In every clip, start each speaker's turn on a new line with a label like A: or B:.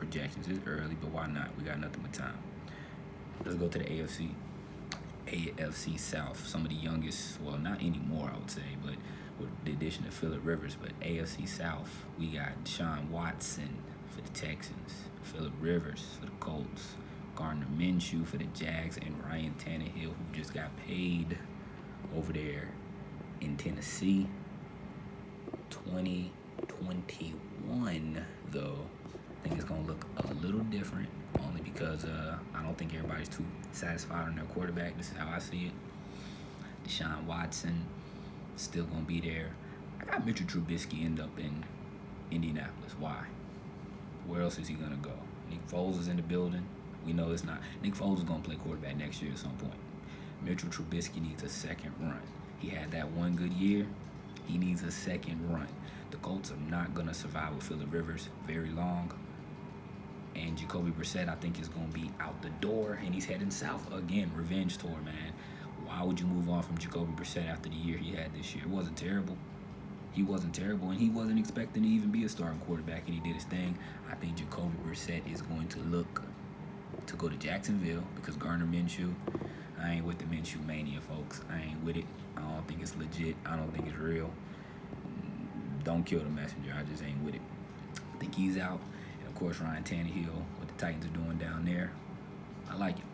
A: projections. It's early, but why not? We got nothing but time. Let's go to the AFC South. Some of the youngest, well, not anymore, I would say, but with the addition of Phillip Rivers. But AFC South, we got Deshaun Watson for the Texans, Phillip Rivers for the Colts, Gardner Minshew for the Jags, and Ryan Tannehill, who just got paid over there in Tennessee. 2021, though, I think it's going to look a little different, only because I don't think everybody's too satisfied on their quarterback. This is how I see it. Deshaun Watson still going to be there. I got Mitchell Trubisky end up in Indianapolis. Why? Where else is he going to go? Nick Foles is in the building. We know it's not. Nick Foles is going to play quarterback next year at some point. Mitchell Trubisky needs a second run. He had that one good year. He needs a second run. The Colts are not going to survive with Phillip Rivers very long. And Jacoby Brissett, I think, is going to be out the door. And he's heading south again. Revenge tour, man. Why would you move on from Jacoby Brissett after the year he had this year? It wasn't terrible. He wasn't terrible, and he wasn't expecting to even be a starting quarterback, and he did his thing. I think Jacoby Brissett is going to look to go to Jacksonville because Gardner Minshew, I ain't with the Minshew mania, folks. I ain't with it. I don't think it's legit. I don't think it's real. Don't kill the messenger. I just ain't with it. I think he's out. And, of course, Ryan Tannehill, what the Titans are doing down there. I like it.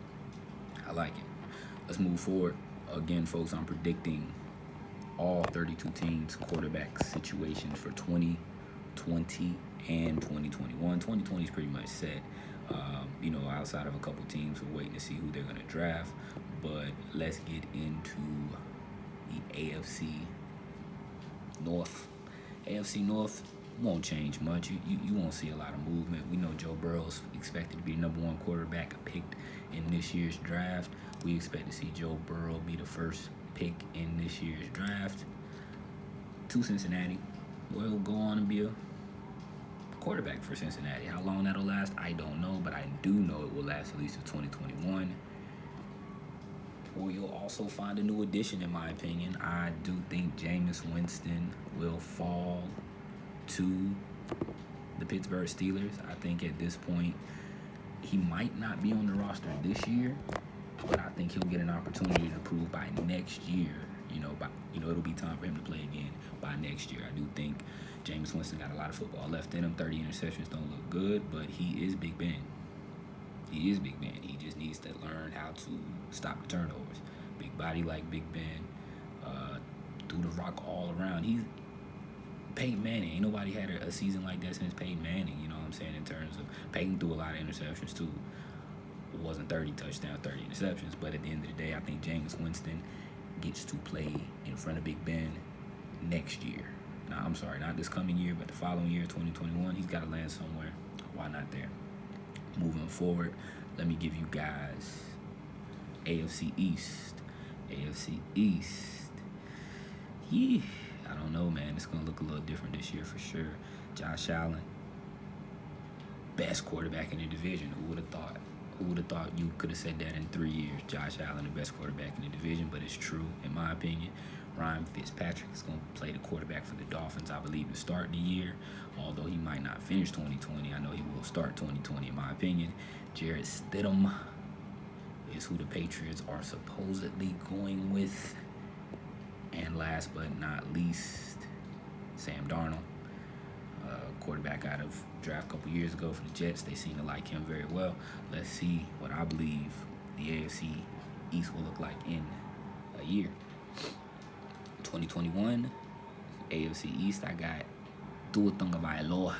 A: Let's move forward. Again, folks, I'm predicting all 32 teams' quarterback situations for 2020 and 2021. 2020 is pretty much set. Outside of a couple teams, we're waiting to see who they're going to draft. But let's get into the AFC North. AFC North won't change much. You won't see a lot of movement. We know Joe Burrow's expected to be the number one quarterback picked in this year's draft. We expect to see Joe Burrow be the first pick in this year's draft. To Cincinnati will go on and be a quarterback for Cincinnati. How long that'll last, I don't know, but I do know it will last at least to 2021. Or you'll also find a new addition, in my opinion. I do think Jameis Winston will fall to the Pittsburgh Steelers. I think at this point, he might not be on the roster this year, but I think he'll get an opportunity to prove by next year. It'll be time for him to play again by next year. I do think Jameis Winston got a lot of football left in him. 30 interceptions don't look good, but he is Big Ben. He just needs to learn how to stop the turnovers. Big body like Big Ben, threw the rock all around. He's Peyton Manning. Ain't nobody had a season like that since Peyton Manning, you know what I'm saying, in terms of Peyton threw a lot of interceptions too. It wasn't 30 touchdowns, 30 interceptions, but at the end of the day, I think Jameis Winston gets to play in front of Big Ben next year. Now, I'm sorry, not this coming year, but the following year, 2021, he's got to land somewhere. Why not there? Moving forward, let me give you guys AFC East. Yeah, I don't know, man. It's going to look a little different this year for sure. Josh Allen, best quarterback in the division. Who would have thought? You could have said that in 3 years? Josh Allen, the best quarterback in the division, but it's true, in my opinion. Ryan Fitzpatrick is going to play the quarterback for the Dolphins, I believe, to start the year. Although he might not finish 2020, I know he will start 2020, in my opinion. Jarrett Stidham is who the Patriots are supposedly going with. And last but not least, Sam Darnold, quarterback out of draft a couple years ago for the Jets. They seem to like him very well. Let's see what I believe the AFC East will look like in a year. 2021, AFC East, I got Tua Tagovailoa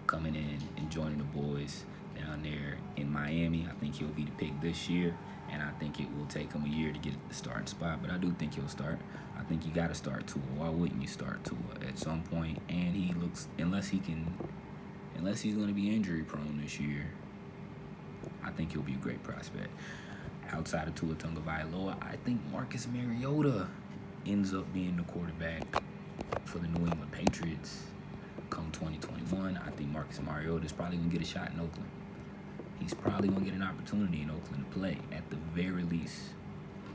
A: coming in and joining the boys down there in Miami. I think he'll be the pick this year, and I think it will take him a year to get the starting spot, but I do think he'll start. I think you got to start Tua. Why wouldn't you start Tua at some point? And he looks, unless he's going to be injury prone this year, I think he'll be a great prospect. Outside of Tua Tagovailoa, I think Marcus Mariota ends up being the quarterback for the New England Patriots come 2021. I think Marcus Mariota is probably going to get a shot in Oakland. He's probably going to get an opportunity in Oakland to play, at the very least.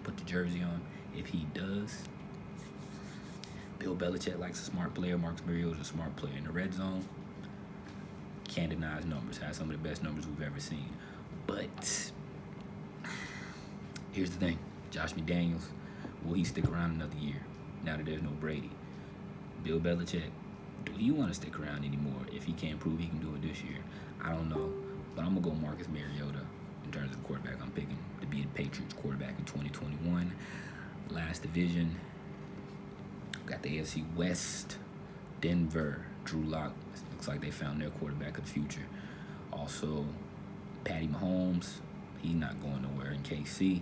A: Put the jersey on. If he does, Bill Belichick likes a smart player. Marcus Mariota is a smart player in the red zone. can't deny his numbers. Has some of the best numbers we've ever seen. But here's the thing. Josh McDaniels, will he stick around another year now that there's no Brady? Bill Belichick, do he want to stick around anymore if he can't prove he can do it this year? I don't know. But I'm going to go Marcus Mariota in terms of the quarterback I'm picking to be the Patriots quarterback in 2021. Last division, got the AFC West. Denver, Drew Lock. Looks like they found their quarterback of the future. Also, Patty Mahomes. He's not going nowhere in KC.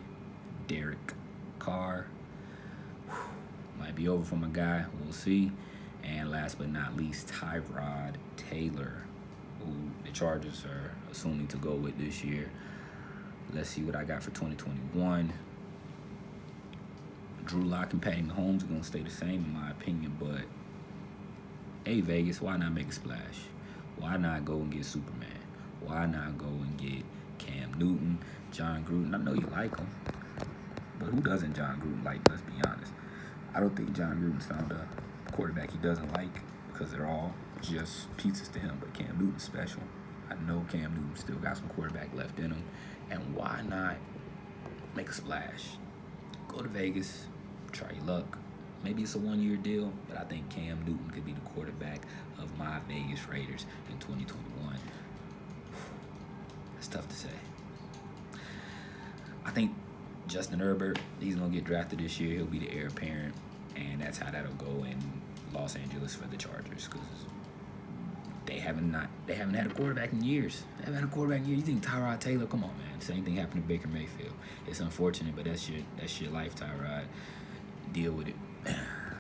A: Derek Carr. Might be over for my guy. We'll see. And last but not least, Tyrod Taylor, who the Chargers are assuming to go with this year. Let's see what I got for 2021. Drew Lock and Patty Mahomes are going to stay the same in my opinion, but hey, Vegas, why not make a splash? Why not go and get Superman? Why not go and get Cam Newton, John Gruden? I know you like him, but who doesn't John Gruden like? Let's be honest. I don't think John Gruden's found a quarterback he doesn't like because they're all just pizzas to him, but Cam Newton's special. I know Cam Newton still got some quarterback left in him, and why not make a splash? Go to Vegas, try your luck. Maybe it's a one-year deal, but I think Cam Newton could be the quarterback of my Vegas Raiders in 2021. That's tough to say. I think Justin Herbert, he's going to get drafted this year. He'll be the heir apparent, and that's how that'll go in Los Angeles for the Chargers because they haven't had a quarterback in years. They haven't had a quarterback in years. You think Tyrod Taylor? Come on, man. Same thing happened to Baker Mayfield. It's unfortunate, but that's your life, Tyrod. Deal with it.